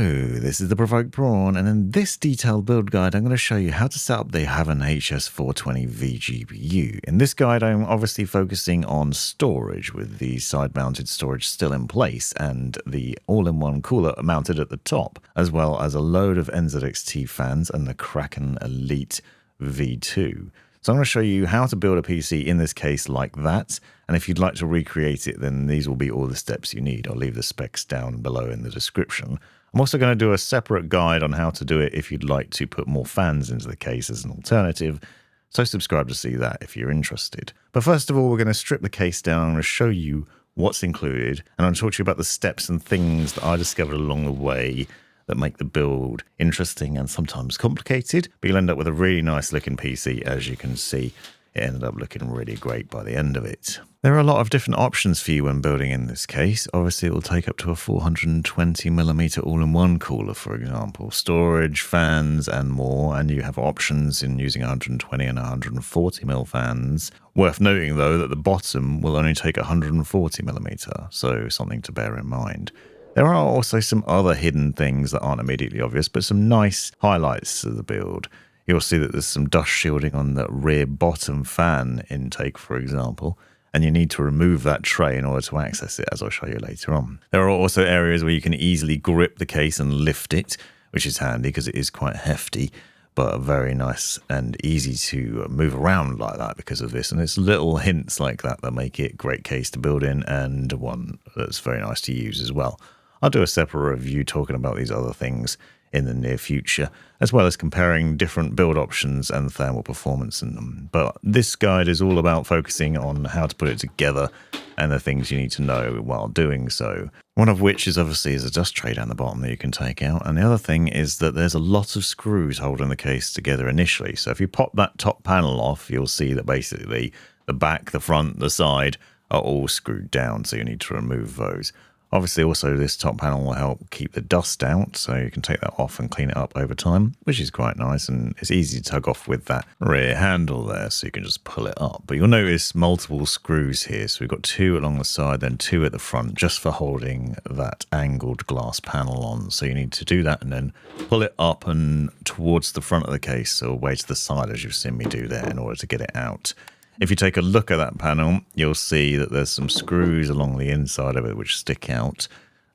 This is the Provoked Prawn, and in this detailed build guide I'm going to show you how to set up the Havn HS420 VGPU. In this guide I'm obviously focusing on storage, with the side-mounted storage still in place and the all-in-one cooler mounted at the top, as well as a load of NZXT fans and the Kraken Elite V2. So I'm going to show you how to build a PC in this case like that, and if you'd like to recreate it, then these will be all the steps you need. I'll leave the specs down below in the description. I'm also going to do a separate guide on how to do it if you'd like to put more fans into the case as an alternative, so subscribe to see that if you're interested. But first of all, we're going to strip the case down. I'm going to show you what's included, and I'm going to talk to you about the steps and things that I discovered along the way that make the build interesting and sometimes complicated, but you'll end up with a really nice looking PC. As you can see, it ended up looking really great by the end of it. There are a lot of different options for you when building in this case. Obviously, it will take up to a 420mm all-in-one cooler, for example, storage, fans, and more, and you have options in using 120 and 140mm fans. Worth noting, though, that the bottom will only take 140mm, so something to bear in mind. There are also some other hidden things that aren't immediately obvious, but some nice highlights to the build. You'll see that there's some dust shielding on the rear bottom fan intake, for example, and you need to remove that tray in order to access it, as I'll show you later on. There are also areas where you can easily grip the case and lift it, which is handy because it is quite hefty, but very nice and easy to move around like that because of this. And it's little hints like that that make it a great case to build in, and one that's very nice to use as well. I'll do a separate review talking about these other things in the near future, as well as comparing different build options and thermal performance in them. But this guide is all about focusing on how to put it together and the things you need to know while doing so. One of which is obviously a dust tray down the bottom that you can take out, and the other thing is that there's a lot of screws holding the case together initially. So if you pop that top panel off, you'll see that basically the back, the front, the side are all screwed down, so you need to remove those. Obviously, also, this top panel will help keep the dust out, so you can take that off and clean it up over time, which is quite nice, and it's easy to tug off with that rear handle there, so you can just pull it up. But you'll notice multiple screws here, so we've got two along the side, then two at the front, just for holding that angled glass panel on. So you need to do that and then pull it up and towards the front of the case, or away to the side, as you've seen me do there, in order to get it out. If you take a look at that panel, you'll see that there's some screws along the inside of it which stick out,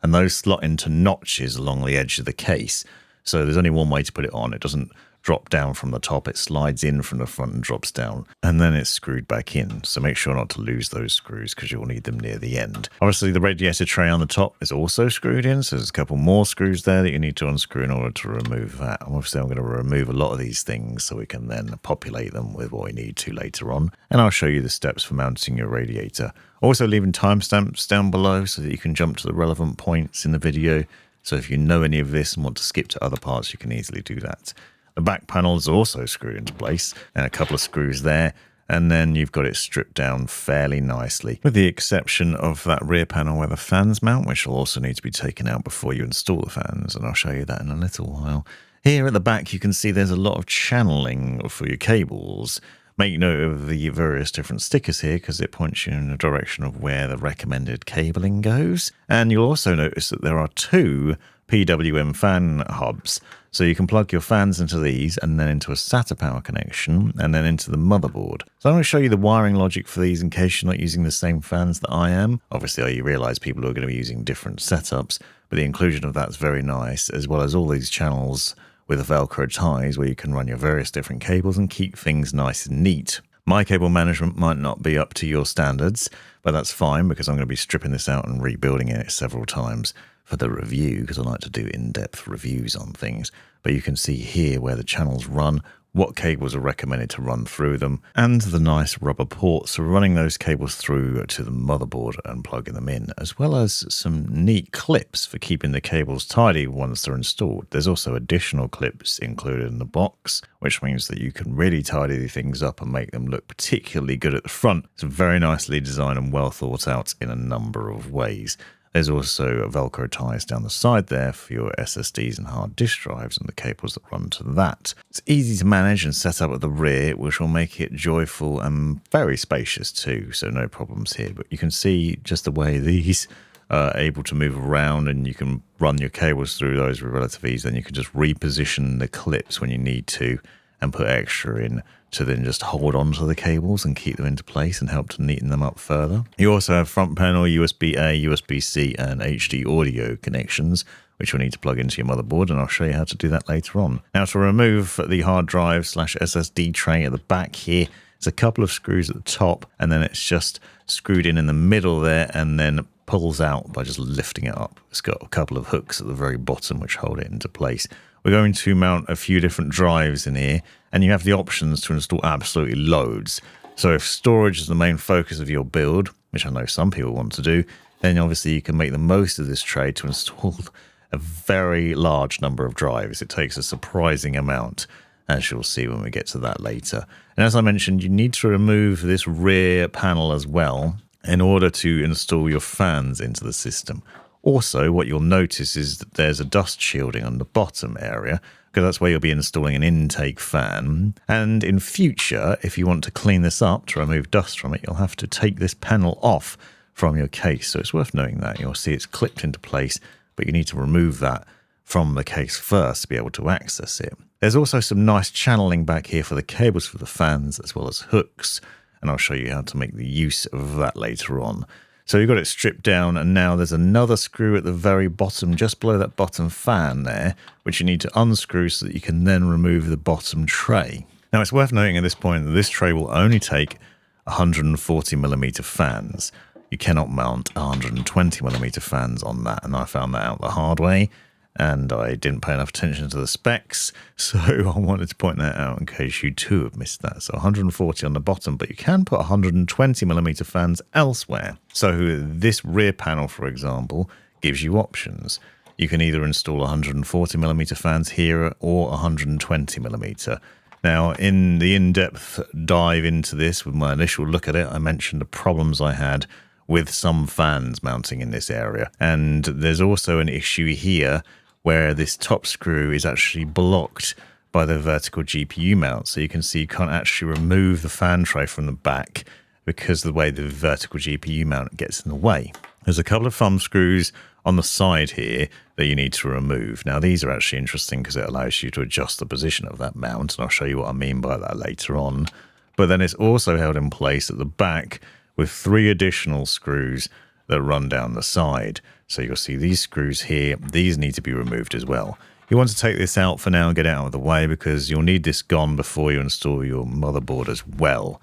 and those slot into notches along the edge of the case. So there's only one way to put it on. It doesn't drop down from the top, it slides in from the front and drops down, and then it's screwed back in. So make sure not to lose those screws because you'll need them near the end. Obviously, the radiator tray on the top is also screwed in, so there's a couple more screws there that you need to unscrew in order to remove that. And obviously, I'm going to remove a lot of these things so we can then populate them with what we need to later on, and I'll show you the steps for mounting your radiator. Also leaving timestamps down below so that you can jump to the relevant points in the video. So if you know any of this and want to skip to other parts, you can easily do that. The back panel is also screwed into place, and a couple of screws there, and then you've got it stripped down fairly nicely, with the exception of that rear panel where the fans mount, which will also need to be taken out before you install the fans, and I'll show you that in a little while. Here at the back you can see there's a lot of channeling for your cables. Make note of the various different stickers here because it points you in the direction of where the recommended cabling goes. And you'll also notice that there are two PWM fan hubs. So you can plug your fans into these and then into a SATA power connection and then into the motherboard. So I'm going to show you the wiring logic for these in case you're not using the same fans that I am. Obviously, you realize people are going to be using different setups, but the inclusion of that's very nice, as well as all these channels with Velcro ties where you can run your various different cables and keep things nice and neat. My cable management might not be up to your standards, but that's fine because I'm going to be stripping this out and rebuilding it several times for the review, because I like to do in-depth reviews on things. But you can see here where the channels run, what cables are recommended to run through them, and the nice rubber ports for running those cables through to the motherboard and plugging them in, as well as some neat clips for keeping the cables tidy once they're installed. There's also additional clips included in the box, which means that you can really tidy things up and make them look particularly good at the front. It's very nicely designed and well thought out in a number of ways. There's also Velcro ties down the side there for your SSDs and hard disk drives and the cables that run to that. It's easy to manage and set up at the rear, which will make it joyful and very spacious too, so no problems here. But you can see just the way these able to move around, and you can run your cables through those with relative ease. Then you can just reposition the clips when you need to and put extra in to then just hold on to the cables and keep them into place and help to neaten them up further. You also have front panel USB-A, USB-C and HD audio connections, which you'll need to plug into your motherboard, and I'll show you how to do that later on. Now, to remove the hard drive / SSD tray at the back here, there's a couple of screws at the top, and then it's just screwed in the middle there and then pulls out by just lifting it up. It's got a couple of hooks at the very bottom which hold it into place. We're going to mount a few different drives in here, and you have the options to install absolutely loads. So if storage is the main focus of your build, which I know some people want to do, then obviously you can make the most of this tray to install a very large number of drives. It takes a surprising amount, as you'll see when we get to that later. And as I mentioned, you need to remove this rear panel as well in order to install your fans into the system. Also, what you'll notice is that there's a dust shielding on the bottom area, because that's where you'll be installing an intake fan. And in future, if you want to clean this up to remove dust from it, you'll have to take this panel off from your case. So it's worth knowing that. You'll see it's clipped into place, but you need to remove that from the case first to be able to access it. There's also some nice channeling back here for the cables for the fans, as well as hooks, and I'll show you how to make the use of that later on. So you've got it stripped down, and now there's another screw at the very bottom, just below that bottom fan there, which you need to unscrew so that you can then remove the bottom tray. Now, it's worth noting at this point that this tray will only take 140mm fans. You cannot mount 120mm fans on that, and I found that out the hard way, and I didn't pay enough attention to the specs, so I wanted to point that out in case you too have missed that. So 140 on the bottom, but you can put 120mm fans elsewhere. So this rear panel, for example, gives you options. You can either install 140mm fans here or 120mm. Now, in the in-depth dive into this, with my initial look at it, I mentioned the problems I had with some fans mounting in this area. And there's also an issue here where this top screw is actually blocked by the vertical GPU mount. So you can see you can't actually remove the fan tray from the back because of the way the vertical GPU mount gets in the way. There's a couple of thumb screws on the side here that you need to remove. Now, these are actually interesting because it allows you to adjust the position of that mount, and I'll show you what I mean by that later on. But then it's also held in place at the back with 3 additional screws that run down the side. So you'll see these screws here, these need to be removed as well. You want to take this out for now and get it out of the way because you'll need this gone before you install your motherboard as well.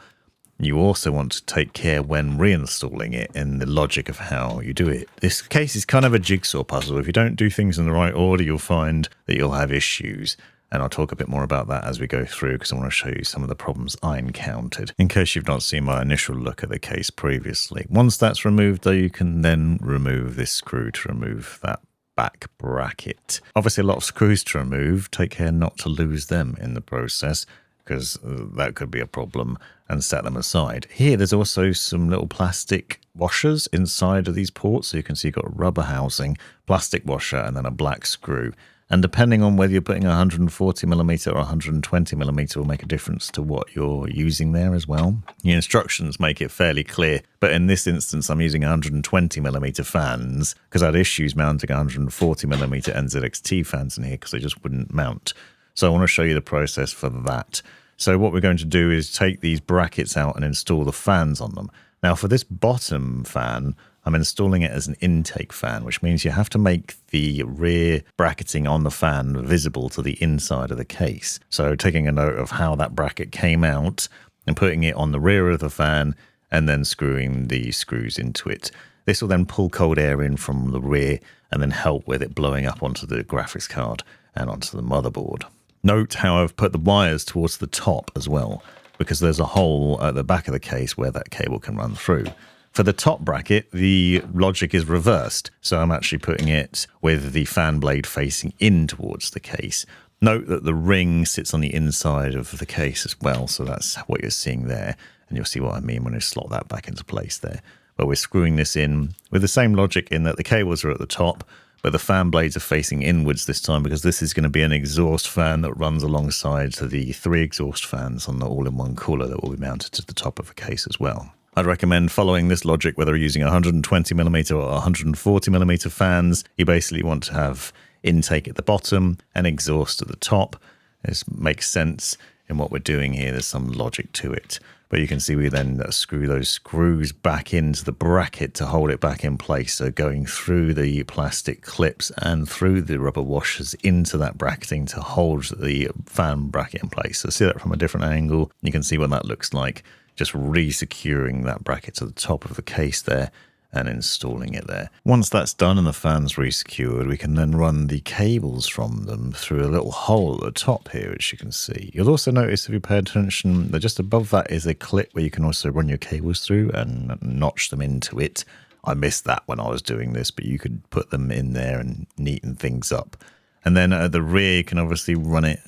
You also want to take care when reinstalling it in the logic of how you do it. This case is kind of a jigsaw puzzle. If you don't do things in the right order, you'll find that you'll have issues. And I'll talk a bit more about that as we go through because I want to show you some of the problems I encountered, in case you've not seen my initial look at the case previously. Once that's removed, though, you can then remove this screw to remove that back bracket. Obviously, a lot of screws to remove. Take care not to lose them in the process, because that could be a problem, and set them aside. Here, there's also some little plastic washers inside of these ports. So you can see you've got a rubber housing, plastic washer, and then a black screw. And depending on whether you're putting 140mm or 120mm will make a difference to what you're using there as well. The instructions make it fairly clear, but in this instance I'm using 120mm fans because I had issues mounting 140mm NZXT fans in here because they just wouldn't mount. So I want to show you the process for that. So what we're going to do is take these brackets out and install the fans on them. Now for this bottom fan, I'm installing it as an intake fan, which means you have to make the rear bracketing on the fan visible to the inside of the case. So taking a note of how that bracket came out and putting it on the rear of the fan and then screwing the screws into it. This will then pull cold air in from the rear and then help with it blowing up onto the graphics card and onto the motherboard. Note how I've put the wires towards the top as well, because there's a hole at the back of the case where that cable can run through. For the top bracket, the logic is reversed, so I'm actually putting it with the fan blade facing in towards the case. Note that the ring sits on the inside of the case as well, so that's what you're seeing there, and you'll see what I mean when I slot that back into place there. But we're screwing this in with the same logic in that the cables are at the top, but the fan blades are facing inwards this time because this is going to be an exhaust fan that runs alongside the 3 exhaust fans on the all-in-one cooler that will be mounted to the top of the case as well. I'd recommend following this logic whether you're using 120mm or 140mm fans. You basically want to have intake at the bottom and exhaust at the top. This makes sense in what we're doing here. There's some logic to it. But you can see we then screw those screws back into the bracket to hold it back in place. So going through the plastic clips and through the rubber washers into that bracketing to hold the fan bracket in place. So see that from a different angle. You can see what that looks like. Just re-securing that bracket to the top of the case there and installing it there. Once that's done and the fan's re-secured, we can then run the cables from them through a little hole at the top here, which you can see. You'll also notice, if you pay attention, that just above that is a clip where you can also run your cables through and notch them into it. I missed that when I was doing this, but you could put them in there and neaten things up. And then at the rear, you can obviously run it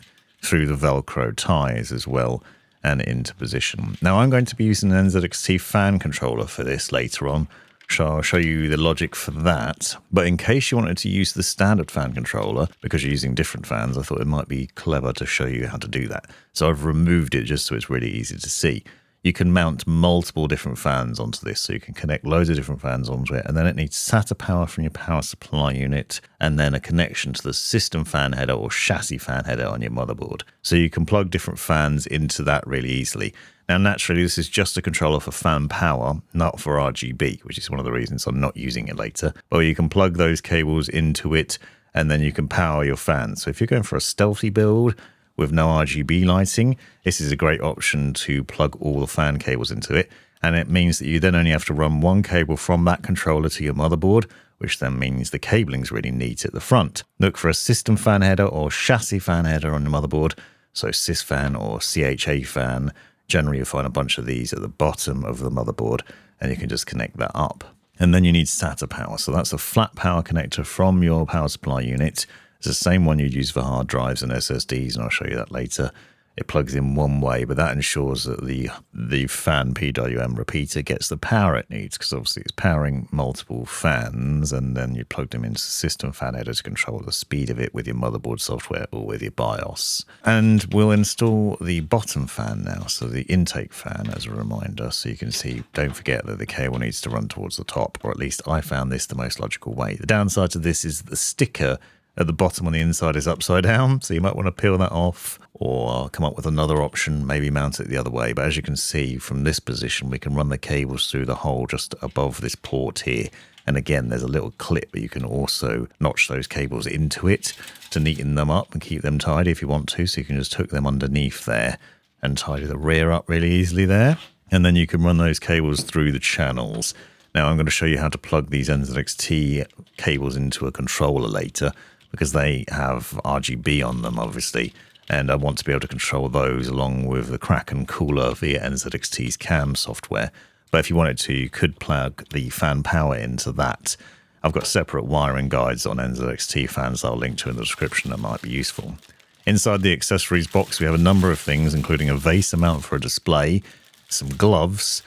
through the Velcro ties as well and into position. Now I'm going to be using an NZXT fan controller for this later on. So I'll show you the logic for that. But in case you wanted to use the standard fan controller, because you're using different fans, I thought it might be clever to show you how to do that. So I've removed it just so it's really easy to see. You can mount multiple different fans onto this, so you can connect loads of different fans onto it, and then it needs SATA power from your power supply unit, and then a connection to the system fan header or chassis fan header on your motherboard. So you can plug different fans into that really easily. Now, naturally, this is just a controller for fan power, not for RGB, which is one of the reasons I'm not using it later. But you can plug those cables into it, and then you can power your fans. So if you're going for a stealthy build with no RGB lighting, this is a great option to plug all the fan cables into it. And it means that you then only have to run one cable from that controller to your motherboard, which then means the cabling's really neat at the front. Look for a system fan header or chassis fan header on the motherboard. So sysfan or CHA fan. Generally, you'll find a bunch of these at the bottom of the motherboard, and you can just connect that up. And then you need SATA power. So that's a flat power connector from your power supply unit. It's the same one you'd use for hard drives and SSDs, and I'll show you that later. It plugs in one way, but that ensures that the fan PWM repeater gets the power it needs, because obviously it's powering multiple fans, and then you plug them into the system fan header to control the speed of it with your motherboard software or with your BIOS. And we'll install the bottom fan now, so the intake fan as a reminder, so you can see, don't forget that the cable needs to run towards the top, or at least I found this the most logical way. The downside to this is the sticker at the bottom on the inside is upside down, so you might want to peel that off or come up with another option, maybe mount it the other way. But as you can see from this position, we can run the cables through the hole just above this port here. And again, there's a little clip, but you can also notch those cables into it to neaten them up and keep them tidy if you want to. So you can just hook them underneath there and tidy the rear up really easily there. And then you can run those cables through the channels. Now I'm going to show you how to plug these NZXT cables into a controller later, because they have RGB on them, obviously, and I want to be able to control those along with the Kraken cooler via NZXT's CAM software. But if you wanted to, you could plug the fan power into that. I've got separate wiring guides on NZXT fans I'll link to in the description that might be useful. Inside the accessories box, we have a number of things, including a vase mount for a display, some gloves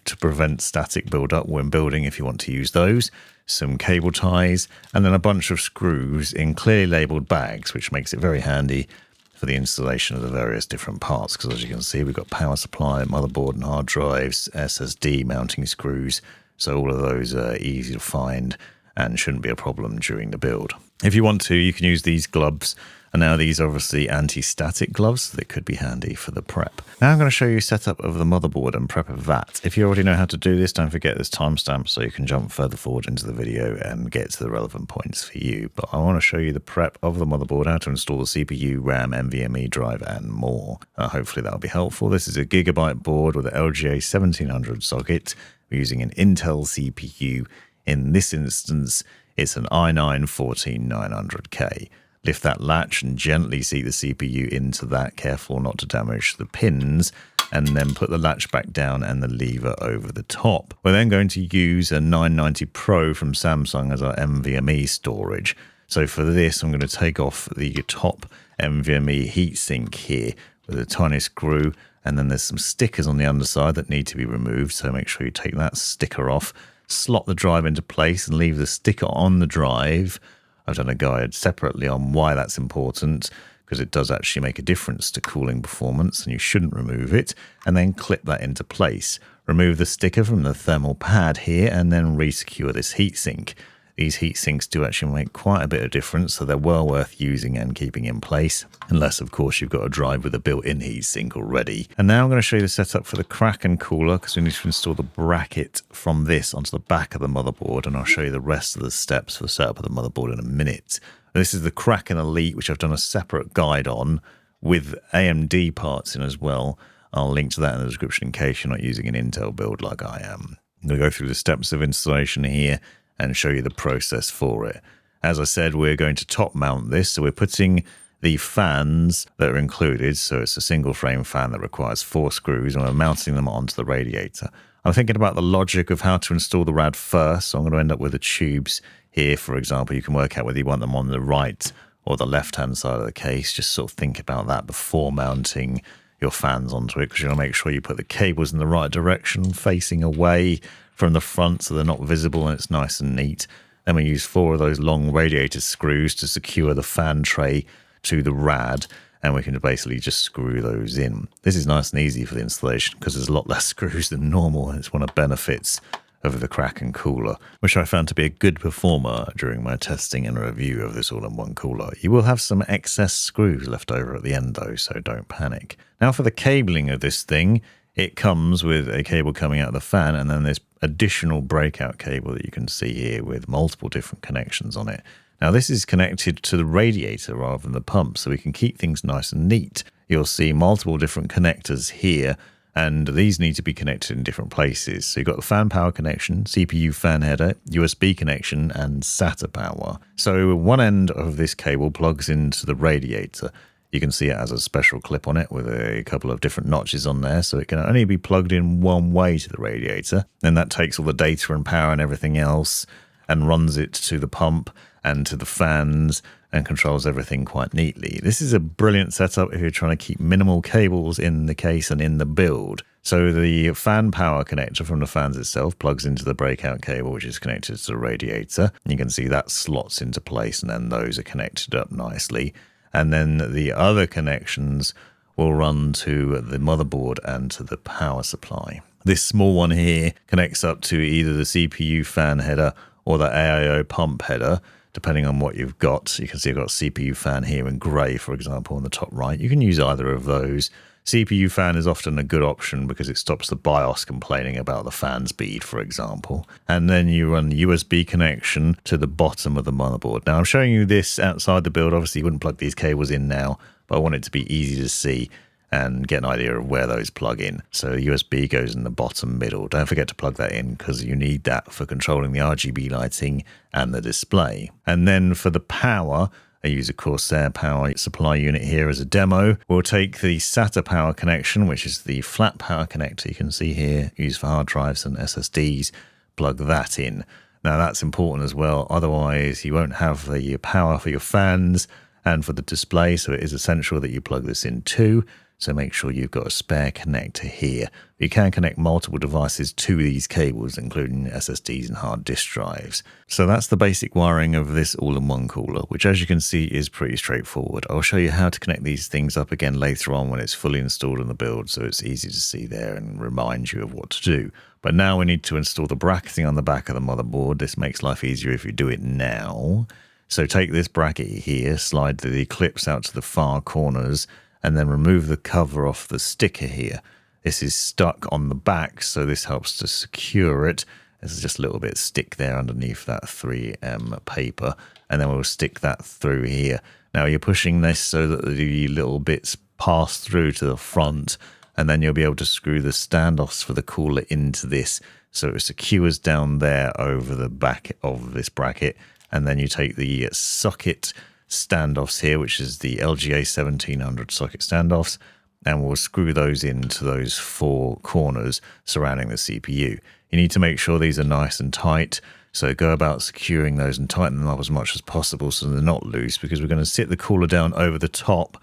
to prevent static build-up when building if you want to use those, some cable ties, and then a bunch of screws in clearly labelled bags, which makes it very handy for the installation of the various different parts, because as you can see, we've got power supply, motherboard and hard drives, SSD mounting screws, so all of those are easy to find and shouldn't be a problem during the build. If you want to, you can use these gloves, and now these are obviously anti-static gloves, so they could be handy for the prep. Now I'm going to show you setup of the motherboard and prep of that. If you already know how to do this, don't forget this timestamp so you can jump further forward into the video and get to the relevant points for you. But I want to show you the prep of the motherboard, how to install the CPU, RAM, NVMe drive, and more. Hopefully that'll be helpful. This is a gigabyte board with an LGA 1700 socket. We're using an Intel CPU. In this instance, it's an i9-14900K. Lift that latch and gently seat the CPU into that, careful not to damage the pins, and then put the latch back down and the lever over the top. We're then going to use a 990 Pro from Samsung as our NVMe storage. So for this, I'm going to take off the top NVMe heatsink here with a tiny screw, and then there's some stickers on the underside that need to be removed, so make sure you take that sticker off, slot the drive into place and leave the sticker on the drive. I've done a guide separately on why that's important, because it does actually make a difference to cooling performance, and you shouldn't remove it. And then clip that into place. Remove the sticker from the thermal pad here, and then resecure this heatsink. These heat sinks do actually make quite a bit of difference, so they're well worth using and keeping in place, unless of course you've got a drive with a built-in heat sink already. And now I'm going to show you the setup for the Kraken cooler, because we need to install the bracket from this onto the back of the motherboard, and I'll show you the rest of the steps for the setup of the motherboard in a minute. This is the Kraken Elite, which I've done a separate guide on with AMD parts in as well. I'll link to that in the description in case you're not using an Intel build like I am. I'm going to go through the steps of installation here and show you the process for it. As I said, we're going to top mount this, so we're putting the fans that are included, so it's a single frame fan that requires 4 screws, and we're mounting them onto the radiator. I'm thinking about the logic of how to install the rad first, so I'm going to end up with the tubes here, for example. You can work out whether you want them on the right or the left-hand side of the case. Just sort of think about that before mounting your fans onto it, because you want to make sure you put the cables in the right direction, facing away from the front so they're not visible and it's nice and neat. Then we use 4 of those long radiator screws to secure the fan tray to the rad, and we can basically just screw those in. This is nice and easy for the installation because there's a lot less screws than normal, and it's one of the benefits of the Kraken cooler, which I found to be a good performer during my testing and review of this all-in-one cooler. You will have some excess screws left over at the end though, so don't panic. Now for the cabling of this thing, it comes with a cable coming out of the fan, and then this additional breakout cable that you can see here with multiple different connections on it. Now this is connected to the radiator rather than the pump, so we can keep things nice and neat. You'll see multiple different connectors here, and these need to be connected in different places. So you've got the fan power connection, CPU fan header, USB connection, and SATA power. So one end of this cable plugs into the radiator. You can see it has a special clip on it with a couple of different notches on there, so it can only be plugged in one way to the radiator. Then that takes all the data and power and everything else and runs it to the pump and to the fans and controls everything quite neatly. This is a brilliant setup if you're trying to keep minimal cables in the case and in the build. So the fan power connector from the fans itself plugs into the breakout cable, which is connected to the radiator. You can see that slots into place, and then those are connected up nicely. And then the other connections will run to the motherboard and to the power supply. This small one here connects up to either the CPU fan header or the AIO pump header, depending on what you've got. You can see I've got CPU fan here in grey, for example, on the top right. You can use either of those. CPU fan is often a good option because it stops the BIOS complaining about the fan speed, for example. And then you run the USB connection to the bottom of the motherboard. Now I'm showing you this outside the build. Obviously you wouldn't plug these cables in now, but I want it to be easy to see and get an idea of where those plug in. So USB goes in the bottom middle. Don't forget to plug that in because you need that for controlling the RGB lighting and the display. And then for the power, I use a Corsair power supply unit here as a demo. We'll take the SATA power connection, which is the flat power connector you can see here, used for hard drives and SSDs, plug that in. Now that's important as well, otherwise you won't have the power for your fans and for the display, so it is essential that you plug this in too. So make sure you've got a spare connector here. You can connect multiple devices to these cables, including SSDs and hard disk drives. So that's the basic wiring of this all-in-one cooler, which as you can see is pretty straightforward. I'll show you how to connect these things up again later on when it's fully installed in the build, so it's easy to see there and remind you of what to do. But now we need to install the bracketing on the back of the motherboard. This makes life easier if you do it now. So take this bracket here, slide the clips out to the far corners, and then remove the cover off the sticker here. This is stuck on the back, so this helps to secure it. There's just a little bit of stick there underneath that 3M paper, and then we'll stick that through here. Now you're pushing this so that the little bits pass through to the front, and then you'll be able to screw the standoffs for the cooler into this, so it secures down there over the back of this bracket. And then you take the socket standoffs here, which is the LGA 1700 socket standoffs, and we'll screw those into those 4 corners surrounding the CPU. You need to make sure these are nice and tight, so go about securing those and tighten them up as much as possible so they're not loose, because we're going to sit the cooler down over the top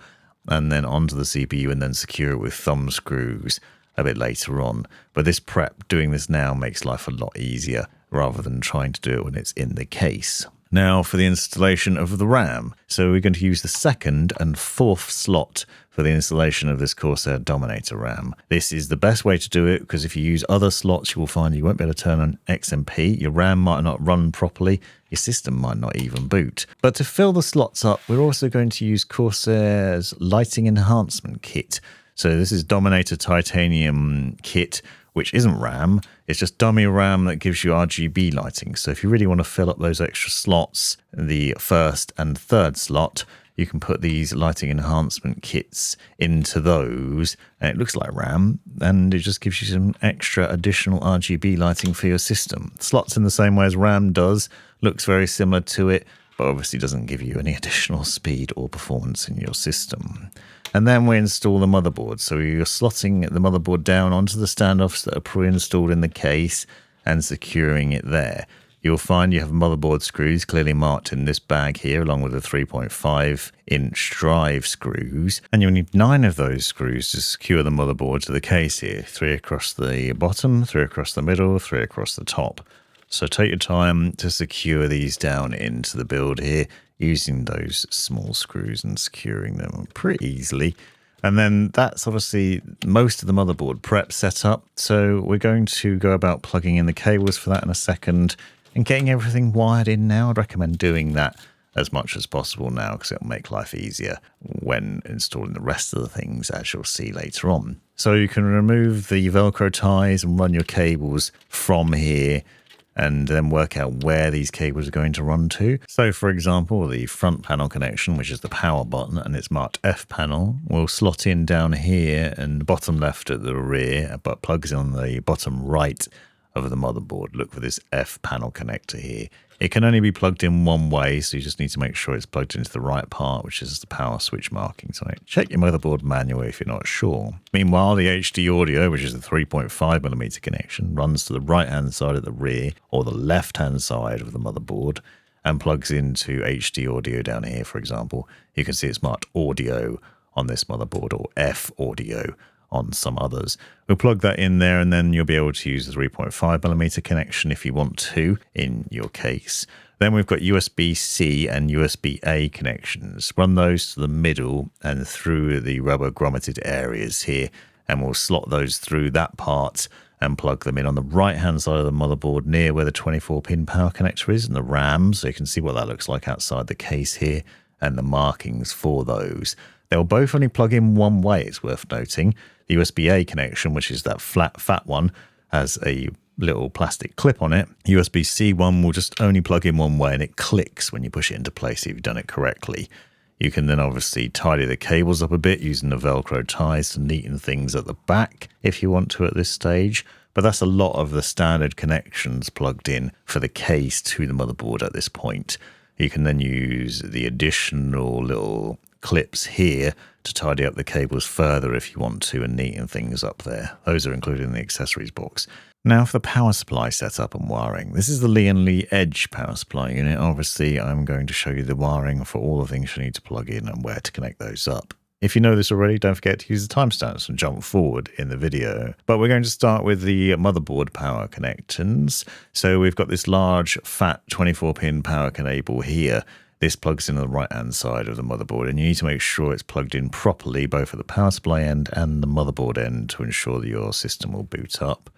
and then onto the CPU and then secure it with thumb screws a bit later on. But this prep, doing this now, makes life a lot easier rather than trying to do it when it's in the case. Now for the installation of the RAM. So we're going to use the 2nd and 4th slot for the installation of this Corsair Dominator RAM. This is the best way to do it because if you use other slots, you will find you won't be able to turn on XMP, your RAM might not run properly, your system might not even boot. But to fill the slots up, we're also going to use Corsair's Lighting Enhancement Kit. So this is Dominator Titanium Kit, which isn't RAM, it's just dummy RAM that gives you RGB lighting. So if you really want to fill up those extra slots, the 1st and 3rd slot, you can put these lighting enhancement kits into those, and it looks like RAM, and it just gives you some extra additional RGB lighting for your system. Slots in the same way as RAM does, looks very similar to it, but obviously doesn't give you any additional speed or performance in your system. And then we install the motherboard. So you're slotting the motherboard down onto the standoffs that are pre-installed in the case and securing it there. You'll find you have motherboard screws clearly marked in this bag here, along with the 3.5-inch drive screws. And you'll need 9 of those screws to secure the motherboard to the case here. 3 across the bottom, 3 across the middle, 3 across the top. So take your time to secure these down into the build here, using those small screws and securing them pretty easily. And then that's obviously most of the motherboard prep setup. So we're going to go about plugging in the cables for that in a second and getting everything wired in now. I'd recommend doing that as much as possible now because it'll make life easier when installing the rest of the things, as you'll see later on. So you can remove the Velcro ties and run your cables from here, and then work out where these cables are going to run to. So for example, the front panel connection, which is the power button, and it's marked F panel, will slot in down here and bottom left at the rear, but plugs in on the bottom right of the motherboard. Look for this F panel connector here. It can only be plugged in one way, so you just need to make sure it's plugged into the right part, which is the power switch markings on it. Check your motherboard manual if you're not sure. Meanwhile, the HD audio, which is the 3.5mm connection, runs to the right-hand side at the rear or the left-hand side of the motherboard and plugs into HD audio down here, for example. You can see it's marked audio on this motherboard or F audio on some others. We'll plug that in there and then you'll be able to use the 3.5mm connection if you want to in your case. Then we've got USB-C and USB-A connections. Run those to the middle and through the rubber grommeted areas here, and we'll slot those through that part and plug them in on the right-hand side of the motherboard near where the 24-pin power connector is and the RAM, so you can see what that looks like outside the case here and the markings for those. They'll both only plug in one way, it's worth noting. The USB-A connection, which is that fat one, has a little plastic clip on it. USB-C one will just only plug in one way and it clicks when you push it into place if you've done it correctly. You can then obviously tidy the cables up a bit using the Velcro ties to neaten things at the back if you want to at this stage. But that's a lot of the standard connections plugged in for the case to the motherboard at this point. You can then use the additional little clips here to tidy up the cables further if you want to and neaten things up there. Those are included in the accessories box. Now for the power supply setup and wiring. This is the Leland Edge power supply unit. Obviously, I'm going to show you the wiring for all the things you need to plug in and where to connect those up. If you know this already, don't forget to use the timestamps and jump forward in the video. But we're going to start with the motherboard power connections. So we've got this large, fat 24-pin power cable here. This plugs in on the right-hand side of the motherboard, and you need to make sure it's plugged in properly, both at the power supply end and the motherboard end, to ensure that your system will boot up.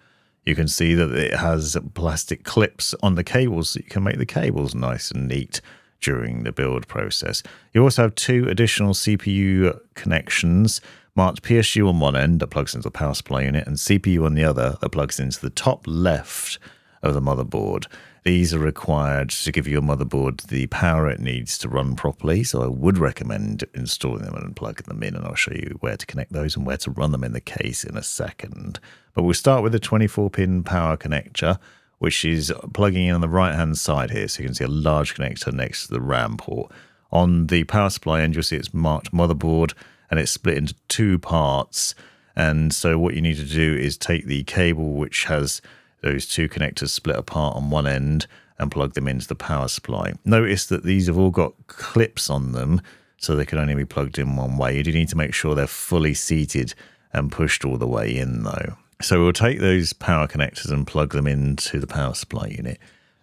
You can see that it has plastic clips on the cables, so you can make the cables nice and neat during the build process. You also have 2 additional CPU connections, marked PSU on one end that plugs into the power supply unit, and CPU on the other that plugs into the top left of the motherboard. These are required to give your motherboard the power it needs to run properly, so I would recommend installing them and plugging them in, and I'll show you where to connect those and where to run them in the case in a second. But we'll start with the 24-pin power connector, which is plugging in on the right-hand side here, so you can see a large connector next to the RAM port. On the power supply end, you'll see it's marked motherboard, and it's split into 2 parts, and so what you need to do is take the cable which has those 2 connectors split apart on one end and plug them into the power supply. Notice that these have all got clips on them, so they can only be plugged in one way. You do need to make sure they're fully seated and pushed all the way in though. So we'll take those power connectors and plug them into the power supply unit.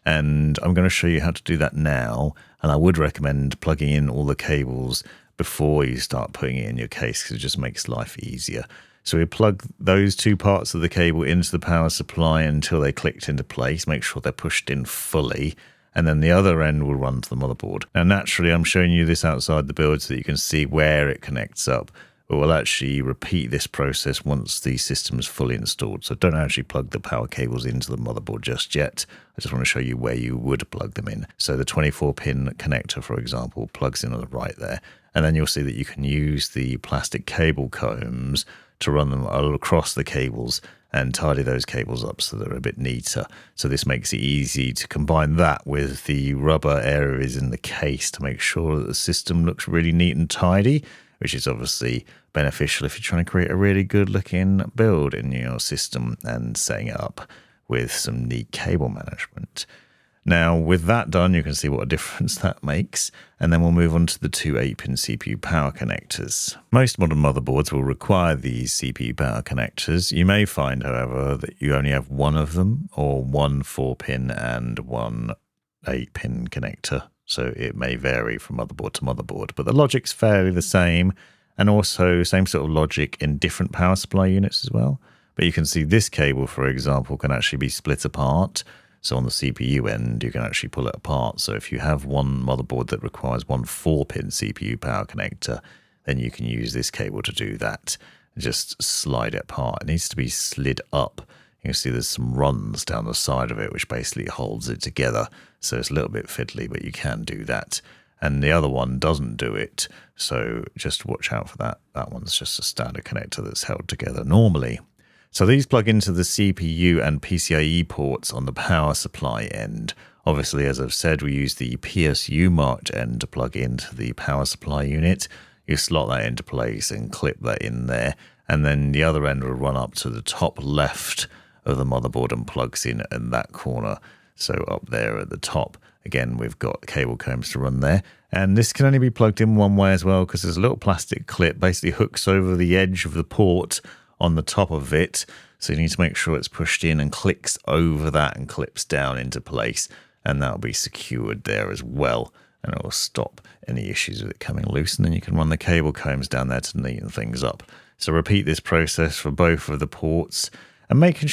And I'm going to show you how to do that now. And I would recommend plugging in all the cables before you start putting it in your case, because it just makes life easier. So we plug those two parts of the cable into the power supply until they clicked into place. Make sure they're pushed in fully. And then the other end will run to the motherboard. Now, naturally, I'm showing you this outside the build so that you can see where it connects up. But we'll actually repeat this process once the system is fully installed. So don't actually plug the power cables into the motherboard just yet. I just want to show you where you would plug them in. So the 24-pin connector, for example, plugs in on the right there. And then you'll see that you can use the plastic cable combs to run them all across the cables and tidy those cables up so they're a bit neater. So this makes it easy to combine that with the rubber areas in the case to make sure that the system looks really neat and tidy, which is obviously beneficial if you're trying to create a really good looking build in your system and setting it up with some neat cable management. Now, with that done, you can see what a difference that makes, and then we'll move on to the two 8-pin CPU power connectors. Most modern motherboards will require these CPU power connectors. You may find, however, that you only have one of them, or one 4-pin and one 8-pin connector, so it may vary from motherboard to motherboard, but the logic's fairly the same, and also same sort of logic in different power supply units as well. But you can see this cable, for example, can actually be split apart. So on the CPU end, you can actually pull it apart. So if you have one motherboard that requires one 4-pin CPU power connector, then you can use this cable to do that. Just slide it apart. It needs to be slid up. You can see there's some runs down the side of it, which basically holds it together. So it's a little bit fiddly, but you can do that. And the other one doesn't do it. So just watch out for that. That one's just a standard connector that's held together normally. So these plug into the CPU and PCIe ports on the power supply end. Obviously, as I've said, we use the PSU marked end to plug into the power supply unit. You slot that into place and clip that in there. And then the other end will run up to the top left of the motherboard and plugs in that corner. So up there at the top, again, we've got cable combs to run there. And this can only be plugged in one way as well, because there's a little plastic clip basically hooks over the edge of the port on the top of it, so you need to make sure it's pushed in and clicks over that and clips down into place, and that'll be secured there as well, and it will stop any issues with it coming loose, and then you can run the cable combs down there to neaten things up. So repeat this process for both of the ports, and making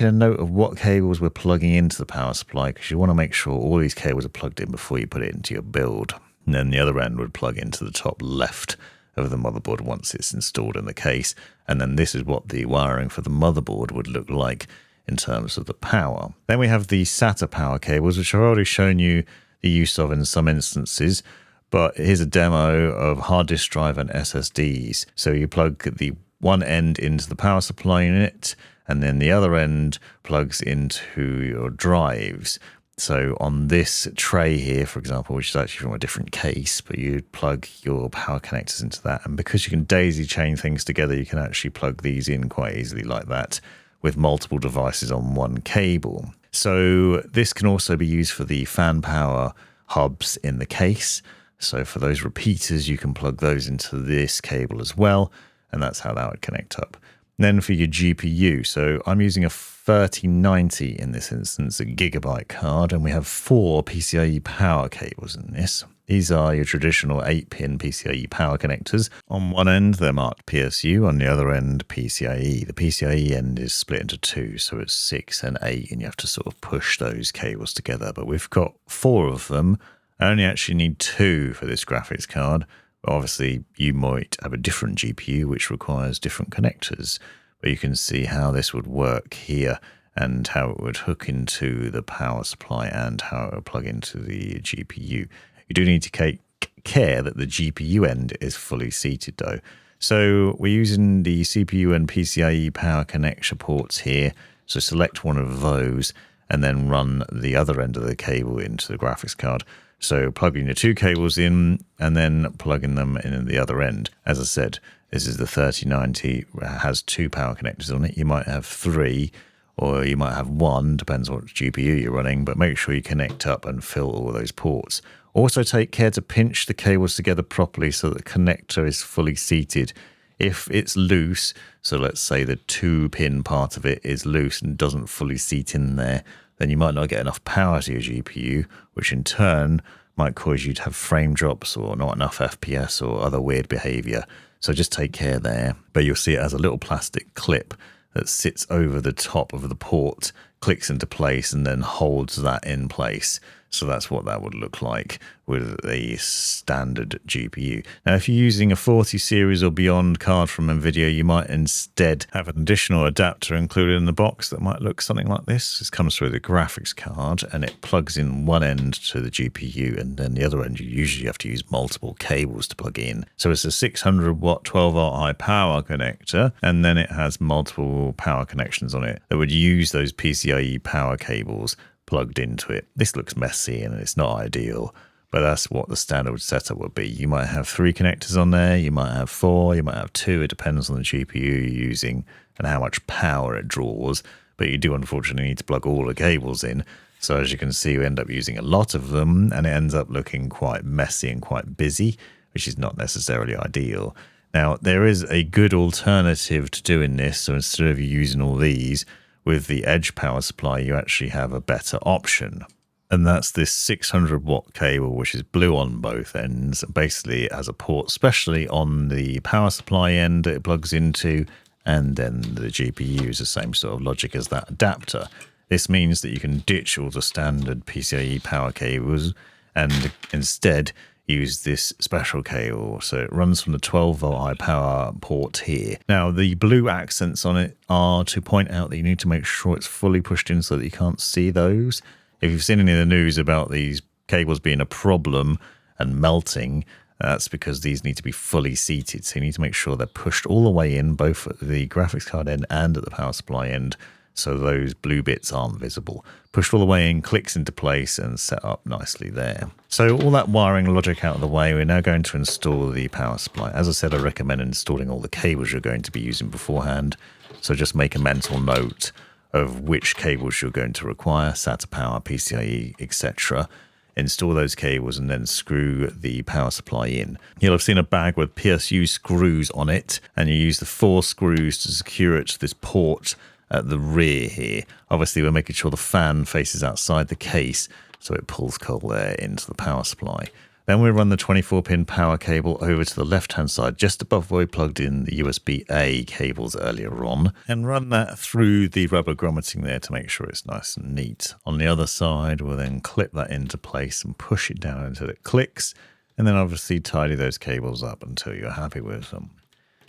a note of what cables we're plugging into the power supply, because you want to make sure all these cables are plugged in before you put it into your build. And then the other end would plug into the top left of the motherboard once it's installed in the case, and then this is what the wiring for the motherboard would look like in terms of the power. Then we have the SATA power cables, which I've already shown you the use of in some instances, but here's a demo of hard disk drive and SSDs. So you plug the one end into the power supply unit, and then the other end plugs into your drives. So on this tray here, for example, which is actually from a different case, but you plug your power connectors into that. And because you can daisy chain things together, you can actually plug these in quite easily like that with multiple devices on one cable. So this can also be used for the fan power hubs in the case. So for those repeaters, you can plug those into this cable as well. And that's how that would connect up. And then for your GPU, so I'm using a 3090 in this instance, a gigabyte card, and we have 4 PCIe power cables in this. These are your traditional 8-pin PCIe power connectors. On one end, they're marked PSU, on the other end, PCIe. The PCIe end is split into 2, so it's 6 and 8, and you have to sort of push those cables together. But we've got 4 of them. I only actually need 2 for this graphics card. But obviously, you might have a different GPU which requires different connectors. But you can see how this would work here and how it would hook into the power supply and how it would plug into the GPU. You do need to take care that the GPU end is fully seated though. So we're using the CPU and PCIe power connection ports here. So select one of those and then run the other end of the cable into the graphics card. So plugging your 2 cables in and then plugging them in at the other end. As I said, this is the 3090, has 2 power connectors on it. You might have 3 or you might have 1, depends what GPU you're running, but make sure you connect up and fill all those ports. Also take care to pinch the cables together properly so that the connector is fully seated. If it's loose, so let's say the 2-pin part of it is loose and doesn't fully seat in there, then you might not get enough power to your GPU, which in turn might cause you to have frame drops or not enough FPS or other weird behavior. So just take care there. But you'll see it has a little plastic clip that sits over the top of the port, clicks into place, and then holds that in place. So that's what that would look like with a standard GPU. Now, if you're using a 40 series or beyond card from NVIDIA, you might instead have an additional adapter included in the box that might look something like this. This comes through the graphics card and it plugs in one end to the GPU, and then the other end you usually have to use multiple cables to plug in. So it's a 600 watt 12 volt high power connector, and then it has multiple power connections on it that would use those PCIe power cables plugged into it. This looks messy and it's not ideal, but that's what the standard setup would be. You might have 3 connectors on there, you might have 4, you might have 2. It depends on the GPU you're using and how much power it draws, but you do unfortunately need to plug all the cables in. So as you can see, you end up using a lot of them and it ends up looking quite messy and quite busy, which is not necessarily ideal. Now, there is a good alternative to doing this. So instead of using all these, with the Edge power supply, you actually have a better option. And that's this 600 watt cable, which is blue on both ends. Basically, it has a port, especially on the power supply end that it plugs into, and then the GPU is the same sort of logic as that adapter. This means that you can ditch all the standard PCIe power cables and instead use this special cable. So it runs from the 12 volt high power port here. Now the blue accents on it are to point out that you need to make sure it's fully pushed in so that you can't see those. If you've seen any of the news about these cables being a problem and melting, that's because these need to be fully seated. So you need to make sure they're pushed all the way in, both at the graphics card end and at the power supply end, so those blue bits aren't visible. Pushed all the way in, clicks into place and set up nicely there. So all that wiring logic out of the way, we're now going to install the power supply. As I said, I recommend installing all the cables you're going to be using beforehand. So just make a mental note of which cables you're going to require, SATA power, PCIe, etc. Install those cables and then screw the power supply in. You'll have seen a bag with PSU screws on it, and you use the 4 screws to secure it to this port at the rear here. Obviously, we're making sure the fan faces outside the case so it pulls cold air into the power supply. Then we run the 24-pin power cable over to the left-hand side, just above where we plugged in the USB-A cables earlier on, and run that through the rubber grommeting there to make sure it's nice and neat. On the other side, we'll then clip that into place and push it down until it clicks, and then obviously tidy those cables up until you're happy with them.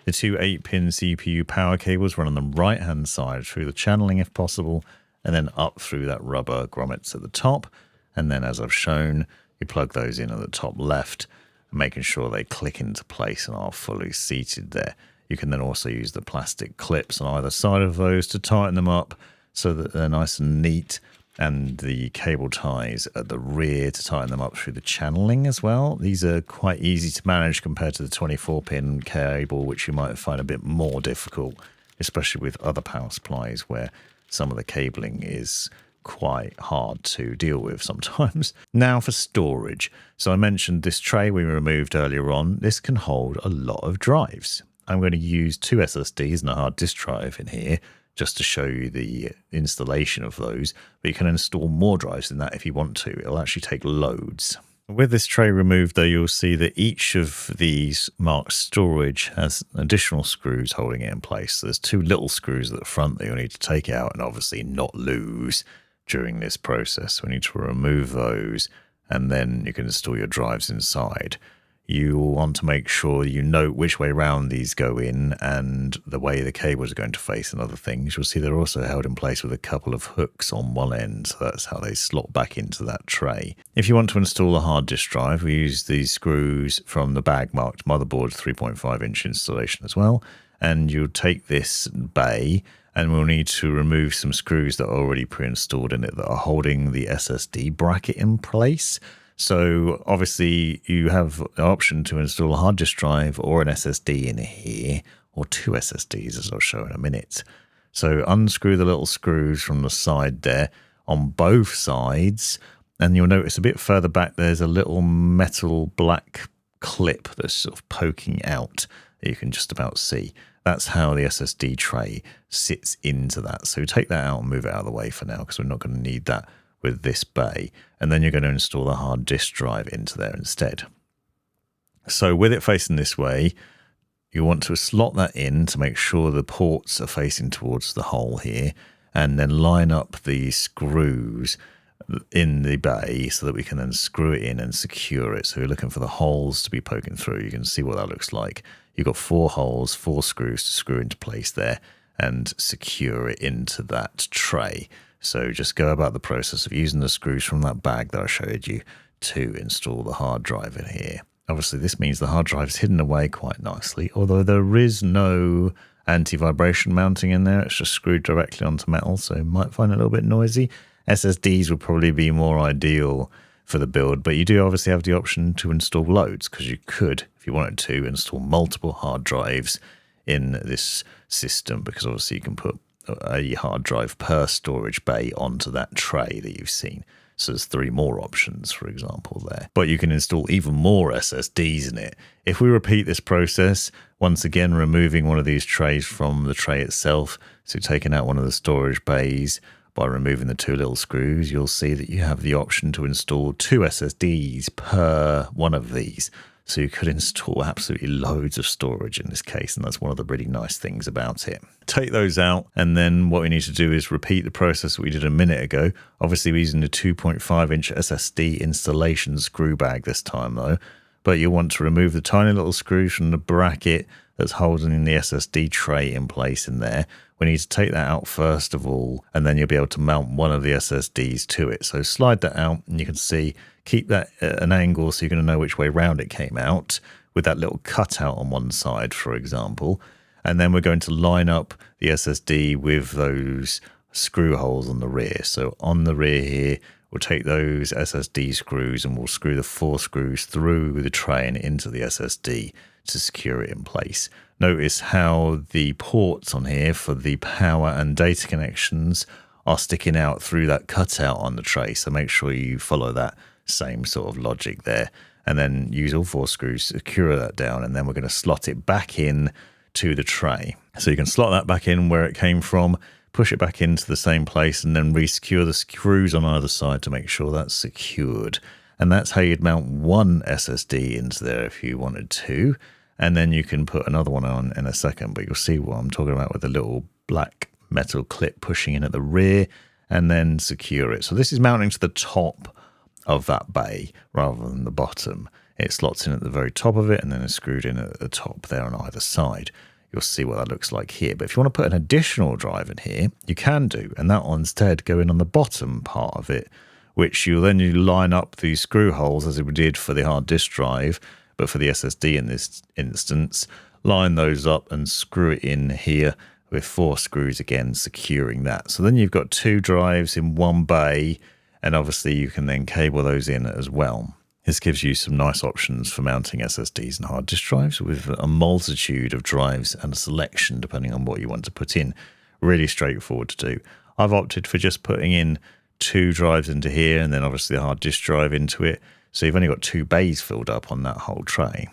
The 2 8-pin CPU power cables run on the right-hand side through the channeling if possible, and then up through that rubber grommets at the top. And then, as I've shown, you plug those in at the top left, making sure they click into place and are fully seated there. You can then also use the plastic clips on either side of those to tighten them up so that they're nice and neat, and the cable ties at the rear to tighten them up through the channeling as well. These are quite easy to manage compared to the 24-pin cable, which you might find a bit more difficult, especially with other power supplies where some of the cabling is quite hard to deal with sometimes. Now for storage. So I mentioned this tray we removed earlier on. This can hold a lot of drives. I'm going to use 2 SSDs and a hard disk drive in here just to show you the installation of those, but you can install more drives than that if you want to. It'll actually take loads. With this tray removed though, you'll see that each of these marked storage has additional screws holding it in place. So there's 2 little screws at the front that you'll need to take out and obviously not lose during this process. We need to remove those, and then you can install your drives inside. You will want to make sure you know which way round these go in and the way the cables are going to face and other things. You'll see they're also held in place with a couple of hooks on one end, so that's how they slot back into that tray. If you want to install a hard disk drive, we use these screws from the bag marked Motherboard 3.5-inch installation as well. And you'll take this bay, and we'll need to remove some screws that are already pre-installed in it that are holding the SSD bracket in place. So obviously you have the option to install a hard disk drive or an SSD in here, or 2 SSDs as I'll show in a minute. So unscrew the little screws from the side there on both sides, and you'll notice a bit further back there's a little metal black clip that's sort of poking out that you can just about see. That's how the SSD tray sits into that. So take that out and move it out of the way for now, because we're not going to need that with this bay. And then you're going to install a hard disk drive into there instead. So with it facing this way, you want to slot that in to make sure the ports are facing towards the hole here, and then line up the screws in the bay so that we can then screw it in and secure it. So you're looking for the holes to be poking through. You can see what that looks like. You've got 4 holes, 4 screws to screw into place there and secure it into that tray. So just go about the process of using the screws from that bag that I showed you to install the hard drive in here. Obviously, this means the hard drive is hidden away quite nicely, although there is no anti-vibration mounting in there. It's just screwed directly onto metal, so you might find it a little bit noisy. SSDs would probably be more ideal for the build, but you do obviously have the option to install loads, because you could, if you wanted to, install multiple hard drives in this system, because obviously you can put a hard drive per storage bay onto that tray that you've seen. So there's 3 more options, for example, there. But you can install even more SSDs in it. If we repeat this process, once again removing one of these trays from the tray itself, so taking out one of the storage bays by removing the 2 little screws, you'll see that you have the option to install 2 SSDs per one of these. So you could install absolutely loads of storage in this case, and that's one of the really nice things about it. Take those out, and then what we need to do is repeat the process that we did a minute ago. Obviously, we're using the 2.5-inch SSD installation screw bag this time, though. But you want to remove the tiny little screws from the bracket that's holding the SSD tray in place in there. We need to take that out first of all, and then you'll be able to mount one of the SSDs to it. So slide that out, and you can see, keep that at an angle so you're going to know which way round it came out, with that little cutout on one side, for example. And then we're going to line up the SSD with those screw holes on the rear. So on the rear here, we'll take those SSD screws and we'll screw the 4 screws through the tray and into the SSD to secure it in place. Notice how the ports on here for the power and data connections are sticking out through that cutout on the tray. So make sure you follow that same sort of logic there, and then use all 4 screws to secure that down, and then we're going to slot it back in to the tray. So you can slot that back in where it came from, push it back into the same place, and then re-secure the screws on either side to make sure that's secured. And that's how you'd mount one SSD into there if you wanted to, and then you can put another one on in a second, but you'll see what I'm talking about with the little black metal clip pushing in at the rear, and then secure it. So this is mounting to the top of that bay rather than the bottom. It slots in at the very top of it and then is screwed in at the top there on either side. You'll see what that looks like here. But if you want to put an additional drive in here, you can do, and that will instead go in on the bottom part of it, which you line up these screw holes as we did for the hard disk drive, but for the SSD in this instance, line those up and screw it in here with 4 screws again, securing that. So then you've got 2 drives in one bay, and obviously you can then cable those in as well. This gives you some nice options for mounting SSDs and hard disk drives with a multitude of drives and a selection depending on what you want to put in. Really straightforward to do. I've opted for just putting in 2 drives into here and then obviously the hard disk drive into it. So you've only got 2 bays filled up on that whole tray.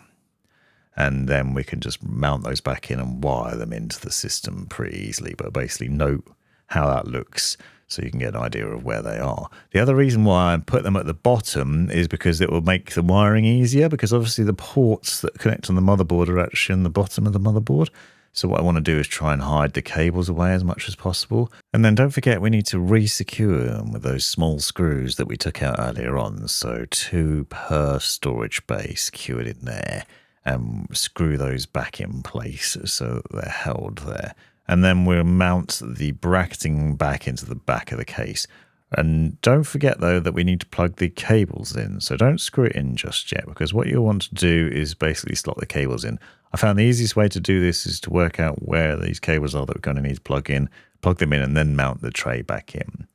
And then we can just mount those back in and wire them into the system pretty easily. But basically note how that looks so you can get an idea of where they are. The other reason why I put them at the bottom is because it will make the wiring easier, because obviously the ports that connect on the motherboard are actually on the bottom of the motherboard. So what I want to do is try and hide the cables away as much as possible. And then don't forget, we need to re-secure them with those small screws that we took out earlier on. So 2 per storage bay secured in there, and screw those back in place so that they're held there. And then we'll mount the bracketing back into the back of the case. And don't forget, though, that we need to plug the cables in. So don't screw it in just yet, because what you'll want to do is basically slot the cables in. I found the easiest way to do this is to work out where these cables are that we're going to need to plug them in, and then mount the tray back in.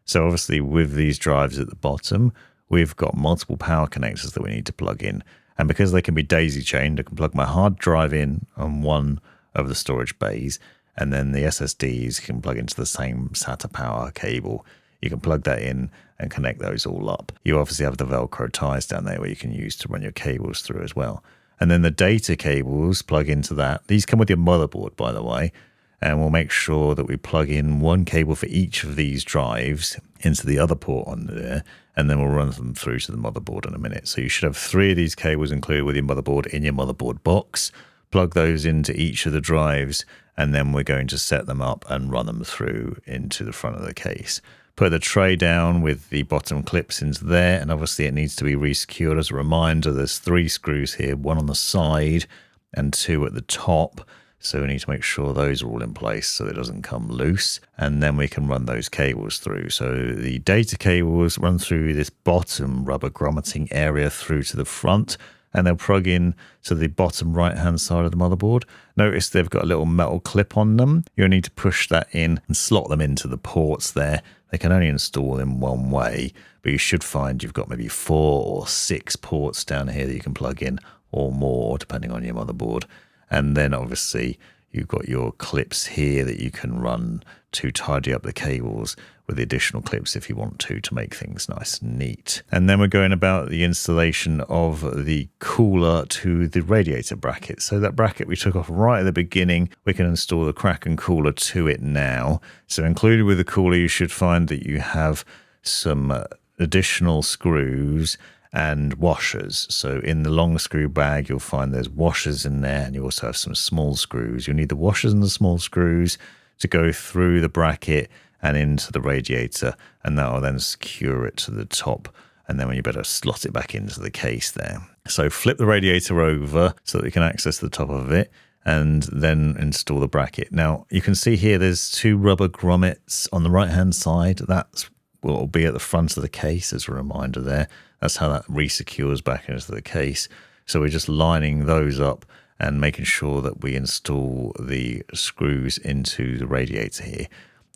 So obviously with these drives at the bottom, we've got multiple power connectors that we need to plug in. And because they can be daisy chained, I can plug my hard drive in on one of the storage bays, and then the SSDs can plug into the same SATA power cable you can plug that in and connect those all up. You obviously have the Velcro ties down there where you can use to run your cables through as well. And then the data cables plug into that. These come with your motherboard, by the way. And we'll make sure that we plug in one cable for each of these drives into the other port on there, and then we'll run them through to the motherboard in a minute. So you should have 3 of these cables included with your motherboard in your motherboard box. Plug those into each of the drives, and then we're going to set them up and run them through into the front of the case. Put the tray down with the bottom clips into there, and obviously it needs to be re-secured. As a reminder, there's 3 screws here, 1 on the side and 2 at the top. So we need to make sure those are all in place so it doesn't come loose, and then we can run those cables through. So the data cables run through this bottom rubber grommeting area through to the front, and they'll plug in to the bottom right hand side of the motherboard. Notice they've got a little metal clip on them. You'll need to push that in and slot them into the ports there. They can only install in one way, but you should find you've got maybe 4 or 6 ports down here that you can plug in, or more depending on your motherboard. And then obviously you've got your clips here that you can run to tidy up the cables with the additional clips if you want to make things nice and neat. And then we're going about the installation of the cooler to the radiator bracket. So that bracket we took off right at the beginning, we can install the Kraken cooler to it now. So included with the cooler, you should find that you have some additional screws and washers. So in the long screw bag, you'll find there's washers in there, and you also have some small screws. You'll need the washers and the small screws to go through the bracket and into the radiator, and that will then secure it to the top. And then when you better slot it back into the case there. So flip the radiator over so that you can access the top of it, and then install the bracket. Now you can see here there's 2 rubber grommets on the right hand side. That's what will be at the front of the case as a reminder there. That's how that re-secures back into the case. So we're just lining those up and making sure that we install the screws into the radiator here.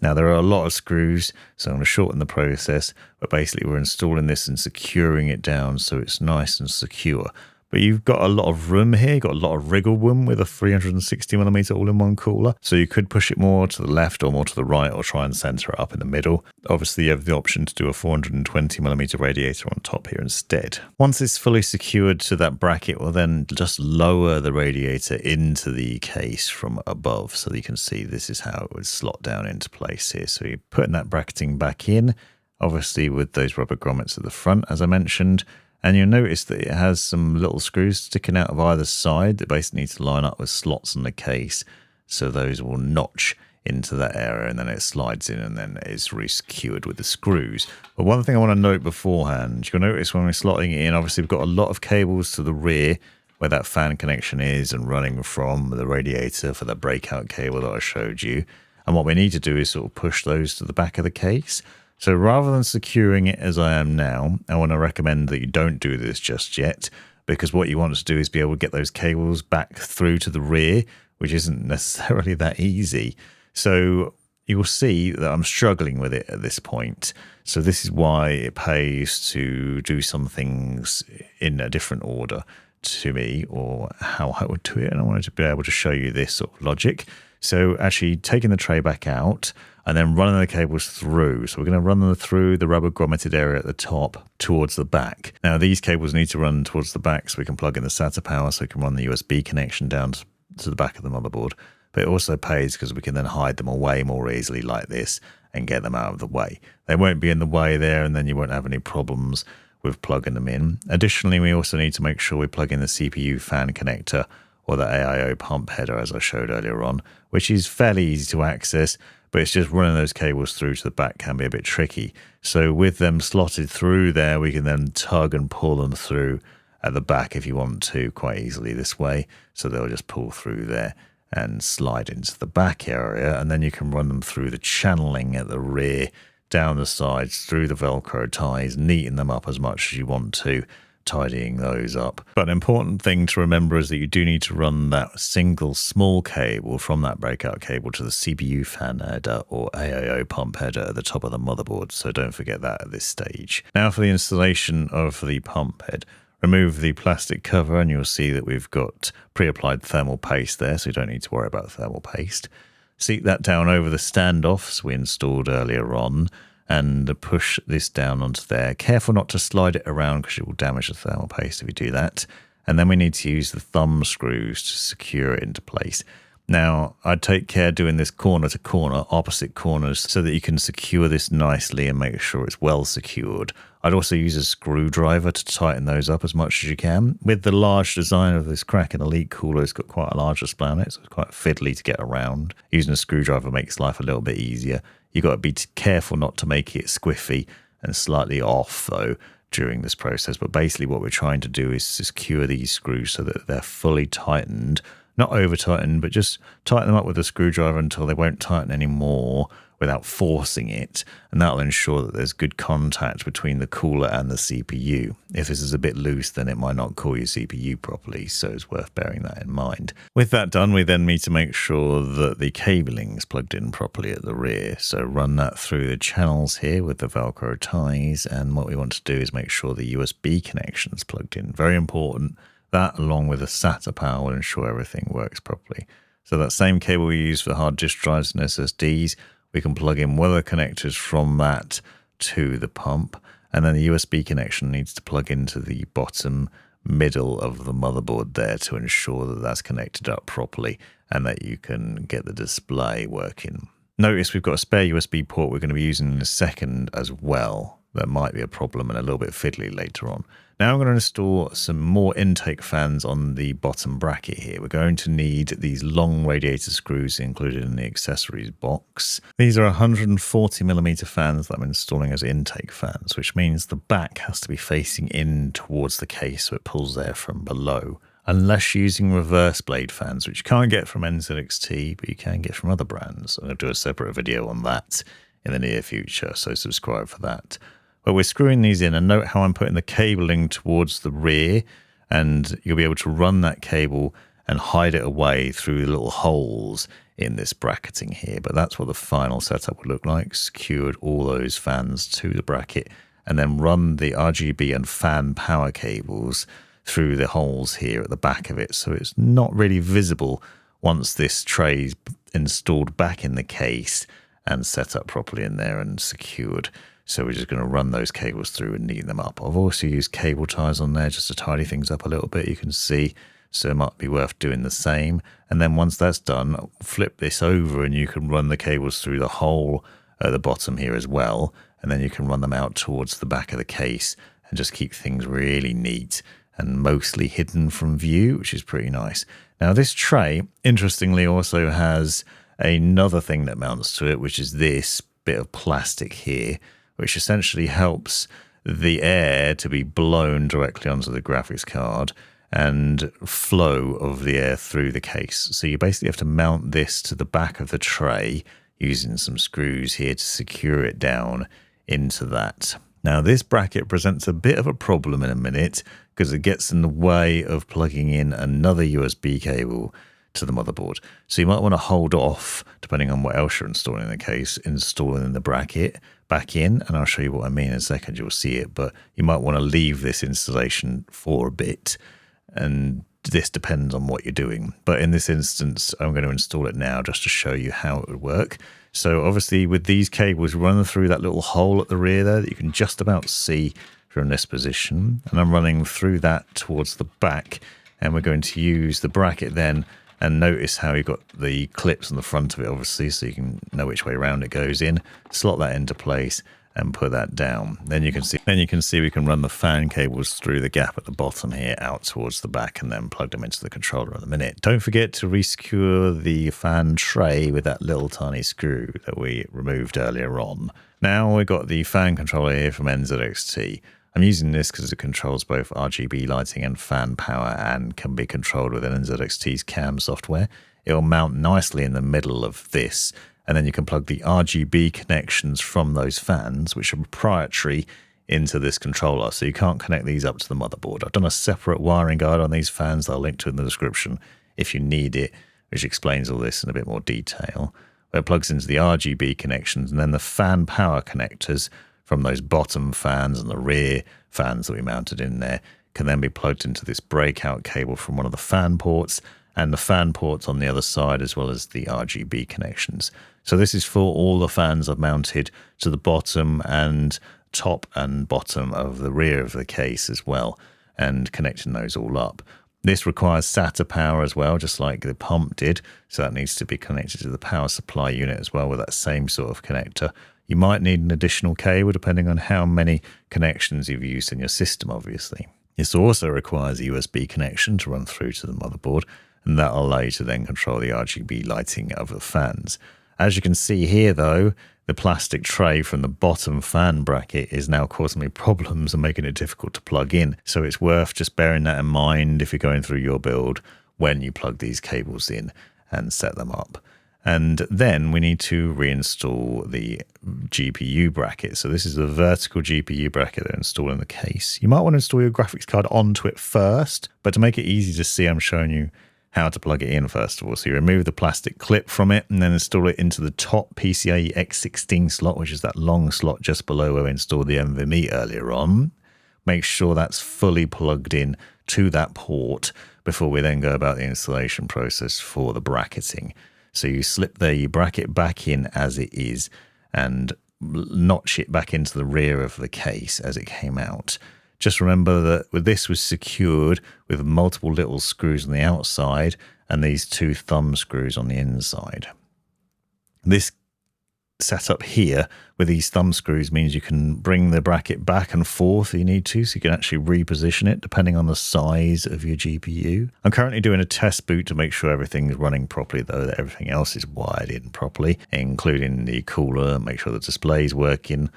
Now there are a lot of screws, so I'm going to shorten the process, but basically we're installing this and securing it down so it's nice and secure. But you've got a lot of room here, you've got a lot of wriggle room with a 360mm all-in-one cooler. So you could push it more to the left or more to the right, or try and center it up in the middle. Obviously you have the option to do a 420mm radiator on top here instead. Once it's fully secured to that bracket, we'll then just lower the radiator into the case from above. So you can see this is how it would slot down into place here. So you're putting that bracketing back in, obviously with those rubber grommets at the front, as I mentioned. And you'll notice that it has some little screws sticking out of either side that basically need to line up with slots in the case. So those will notch into that area, and then it slides in and then is re-secured with the screws. But one thing I want to note beforehand, you'll notice when we're slotting it in, obviously we've got a lot of cables to the rear where that fan connection is, and running from the radiator for that breakout cable that I showed you. And what we need to do is sort of push those to the back of the case. So rather than securing it as I am now, I want to recommend that you don't do this just yet, because what you want to do is be able to get those cables back through to the rear, which isn't necessarily that easy. So you'll see that I'm struggling with it at this point. So this is why it pays to do some things in a different order to me, or how I would do it. And I wanted to be able to show you this sort of logic. So actually taking the tray back out and then running the cables through. So we're going to run them through the rubber grommeted area at the top towards the back. Now these cables need to run towards the back so we can plug in the SATA power, so we can run the USB connection down to the back of the motherboard. But it also pays because we can then hide them away more easily like this and get them out of the way. They won't be in the way there, and then you won't have any problems with plugging them in. Additionally, we also need to make sure we plug in the CPU fan connector, or the AIO pump header, as I showed earlier on, which is fairly easy to access, but it's just running those cables through to the back can be a bit tricky. So with them slotted through there, we can then tug and pull them through at the back if you want to, quite easily this way. So they'll just pull through there and slide into the back area, and then you can run them through the channeling at the rear, down the sides, through the Velcro ties, neaten them up as much as you want to, tidying those up. But an important thing to remember is that you do need to run that single small cable from that breakout cable to the CPU fan header or AIO pump header at the top of the motherboard, so don't forget that at this stage. Now for the installation of the pump head. Remove the plastic cover and you'll see that we've got pre-applied thermal paste there, so you don't need to worry about thermal paste. Seat that down over the standoffs we installed earlier on, and push this down onto there. Careful not to slide it around because it will damage the thermal paste if you do that. And then we need to use the thumb screws to secure it into place. Now, I'd take care doing this corner to corner, opposite corners, so that you can secure this nicely and make sure it's well secured. I'd also use a screwdriver to tighten those up as much as you can. With the large design of this Kraken Elite cooler, it's got quite a large display on it, so it's quite fiddly to get around. Using a screwdriver makes life a little bit easier. You've got to be careful not to make it squiffy and slightly off, though, during this process. But basically what we're trying to do is secure these screws so that they're fully tightened. Not over tightened, but just tighten them up with a screwdriver until they won't tighten anymore without forcing it. And that'll ensure that there's good contact between the cooler and the CPU. If this is a bit loose, then it might not cool your CPU properly, so it's worth bearing that in mind. With that done, we then need to make sure that the cabling is plugged in properly at the rear. So run that through the channels here with the Velcro ties, and what we want to do is make sure the USB connection is plugged in. Very important. That, along with the SATA power, will ensure everything works properly. So that same cable we use for hard disk drives and SSDs, we can plug in one of the connectors from that to the pump, and then the USB connection needs to plug into the bottom middle of the motherboard there to ensure that that's connected up properly and that you can get the display working. Notice we've got a spare USB port we're going to be using in a second as well. That might be a problem and a little bit fiddly later on. Now I'm going to install some more intake fans on the bottom bracket here. We're going to need these long radiator screws included in the accessories box. These are 140mm fans that I'm installing as intake fans, which means the back has to be facing in towards the case so it pulls air from below. Unless using reverse blade fans, which you can't get from NZXT, but you can get from other brands. I'm going to do a separate video on that in the near future, so subscribe for that. But we're screwing these in, and note how I'm putting the cabling towards the rear, and you'll be able to run that cable and hide it away through the little holes in this bracketing here. But that's what the final setup would look like. Secured all those fans to the bracket, and then run the RGB and fan power cables through the holes here at the back of it, so it's not really visible once this tray is installed back in the case and set up properly in there and secured. So we're just going to run those cables through and neat them up. I've also used cable ties on there just to tidy things up a little bit, you can see. So it might be worth doing the same. And then once that's done, flip this over and you can run the cables through the hole at the bottom here as well. And then you can run them out towards the back of the case and just keep things really neat and mostly hidden from view, which is pretty nice. Now this tray, interestingly, also has another thing that mounts to it, which is this bit of plastic here, which essentially helps the air to be blown directly onto the graphics card and flow of the air through the case. So you basically have to mount this to the back of the tray using some screws here to secure it down into that. Now this bracket presents a bit of a problem in a minute because it gets in the way of plugging in another USB cable to the motherboard. So you might want to hold off, depending on what else you're installing in the case, installing the bracket back in, and I'll show you what I mean in a second, you'll see it, but you might want to leave this installation for a bit, and this depends on what you're doing. But in this instance, I'm going to install it now just to show you how it would work. So obviously with these cables, run through that little hole at the rear there that you can just about see from this position, and I'm running through that towards the back, and we're going to use the bracket then. And notice how you've got the clips on the front of it, obviously, so you can know which way around it goes in. Slot that into place and put that down. Then you can see we can run the fan cables through the gap at the bottom here out towards the back and then plug them into the controller in a minute. Don't forget to resecure the fan tray with that little tiny screw that we removed earlier on. Now we've got the fan controller here from NZXT. I'm using this because it controls both RGB lighting and fan power and can be controlled with NZXT's CAM software. It will mount nicely in the middle of this, and then you can plug the RGB connections from those fans, which are proprietary, into this controller, so you can't connect these up to the motherboard. I've done a separate wiring guide on these fans that I'll link to in the description if you need it, which explains all this in a bit more detail. Where it plugs into the RGB connections, and then the fan power connectors from those bottom fans and the rear fans that we mounted in there can then be plugged into this breakout cable from one of the fan ports and the fan ports on the other side, as well as the RGB connections. So this is for all the fans I've mounted to the bottom and top and bottom of the rear of the case as well, and connecting those all up. This requires SATA power as well, just like the pump did, so that needs to be connected to the power supply unit as well with that same sort of connector. You might need an additional cable depending on how many connections you've used in your system, obviously. This also requires a USB connection to run through to the motherboard, and that will allow you to then control the RGB lighting of the fans. As you can see here though, the plastic tray from the bottom fan bracket is now causing me problems and making it difficult to plug in. So it's worth just bearing that in mind if you're going through your build when you plug these cables in and set them up. And then we need to reinstall the GPU bracket. So this is the vertical GPU bracket that I install in the case. You might want to install your graphics card onto it first, but to make it easy to see, I'm showing you how to plug it in first of all. So you remove the plastic clip from it and then install it into the top PCIe X16 slot, which is that long slot just below where we installed the NVMe earlier on. Make sure that's fully plugged in to that port before we then go about the installation process for the bracketing. So you slip the bracket back in as it is and notch it back into the rear of the case as it came out. Just remember that this was secured with multiple little screws on the outside and these 2 thumb screws on the inside. This setup here with these thumb screws means you can bring the bracket back and forth if you need to, so you can actually reposition it depending on the size of your GPU. I'm currently doing a test boot to make sure everything is running properly, though, that everything else is wired in properly, including the cooler, make sure the display is working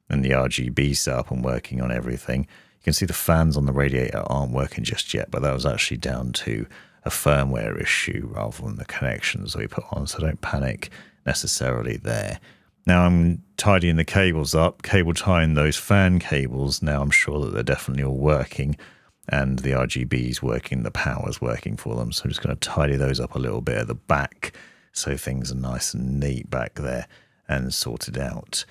and the RGB setup and working on everything. You can see the fans on the radiator aren't working just yet, but that was actually down to a firmware issue rather than the connections we put on, so don't panic necessarily there. Now I'm tidying the cables up, cable tying those fan cables. Now I'm sure that they're definitely all working and the RGB is working, the power's working for them. So I'm just going to tidy those up a little bit at the back so things are nice and neat back there and sorted out.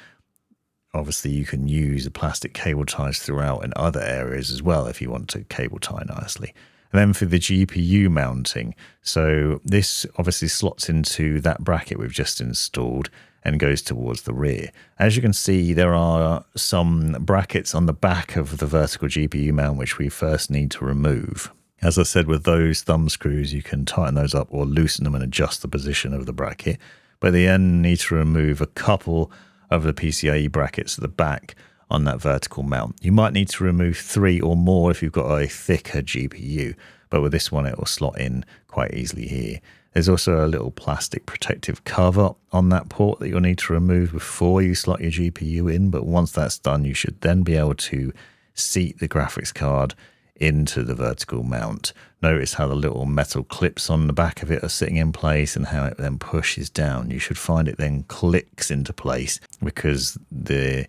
Obviously, you can use the plastic cable ties throughout in other areas as well if you want to cable tie nicely. And then for the GPU mounting, so this obviously slots into that bracket we've just installed and goes towards the rear. As you can see, there are some brackets on the back of the vertical GPU mount which we first need to remove. As I said, with those thumb screws, you can tighten those up or loosen them and adjust the position of the bracket. But at the end, need to remove a couple of the PCIe brackets at the back on that vertical mount. You might need to remove 3 or more if you've got a thicker GPU, but with this one it will slot in quite easily here. There's also a little plastic protective cover on that port that you'll need to remove before you slot your GPU in, but once that's done you should then be able to seat the graphics card into the vertical mount. Notice how the little metal clips on the back of it are sitting in place and how it then pushes down. You should find it then clicks into place because the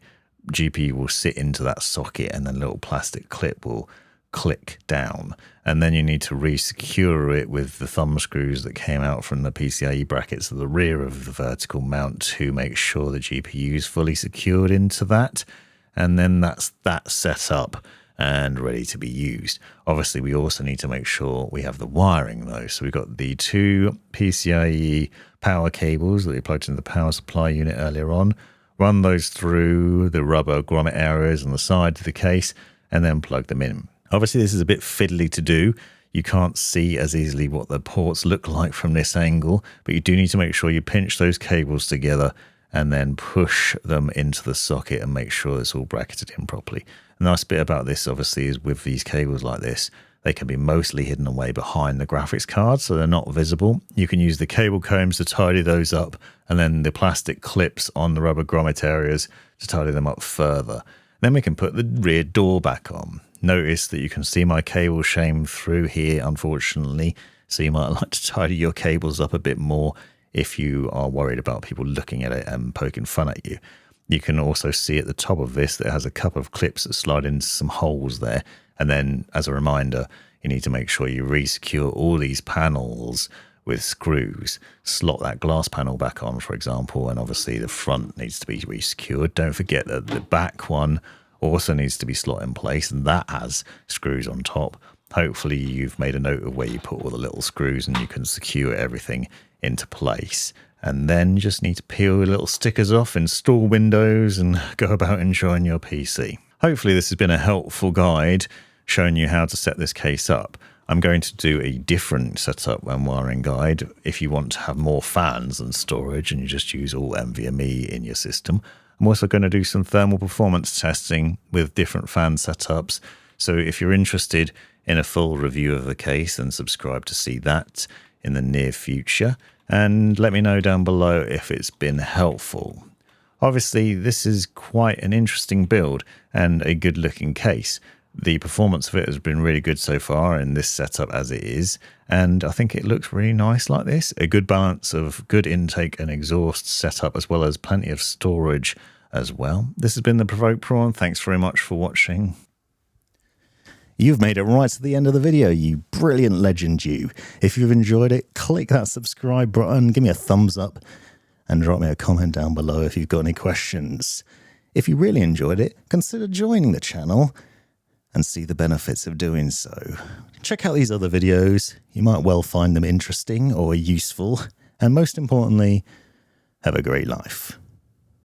GPU will sit into that socket and the little plastic clip will click down. And then you need to re-secure it with the thumb screws that came out from the PCIe brackets at the rear of the vertical mount to make sure the GPU is fully secured into that. And then that's that set up and ready to be used. Obviously, we also need to make sure we have the wiring though. So we've got the 2 PCIe power cables that we plugged into the power supply unit earlier on. Run those through the rubber grommet areas on the side of the case and then plug them in. Obviously, this is a bit fiddly to do. You can't see as easily what the ports look like from this angle, but you do need to make sure you pinch those cables together and then push them into the socket and make sure it's all bracketed in properly. The nice bit about this obviously is with these cables like this, they can be mostly hidden away behind the graphics card, so they're not visible. You can use the cable combs to tidy those up and then the plastic clips on the rubber grommet areas to tidy them up further. Then we can put the rear door back on. Notice that you can see my cable shamed through here, unfortunately, so you might like to tidy your cables up a bit more if you are worried about people looking at it and poking fun at you. You can also see at the top of this that it has a couple of clips that slide into some holes there. And then, as a reminder, you need to make sure you re-secure all these panels with screws. Slot that glass panel back on, for example, and obviously the front needs to be re-secured. Don't forget that the back one also needs to be slot in place, and that has screws on top. Hopefully you've made a note of where you put all the little screws and you can secure everything into place and then you just need to peel your little stickers off, install Windows, and go about enjoying your PC. Hopefully this has been a helpful guide showing you how to set this case up. I'm going to do a different setup and wiring guide if you want to have more fans than storage and you just use all NVMe in your system. I'm also going to do some thermal performance testing with different fan setups. So if you're interested in a full review of the case, then subscribe to see that in the near future. And let me know down below if it's been helpful. Obviously, this is quite an interesting build and a good looking case. The performance of it has been really good so far in this setup as it is, and I think it looks really nice like this. A good balance of good intake and exhaust setup, as well as plenty of storage as well. This has been the Provoked Prawn. Thanks very much for watching. You've made it right to the end of the video, you brilliant legend you. If you've enjoyed it, click that subscribe button, give me a thumbs up, and drop me a comment down below if you've got any questions. If you really enjoyed it, consider joining the channel and see the benefits of doing so. Check out these other videos. You might well find them interesting or useful. And most importantly, have a great life.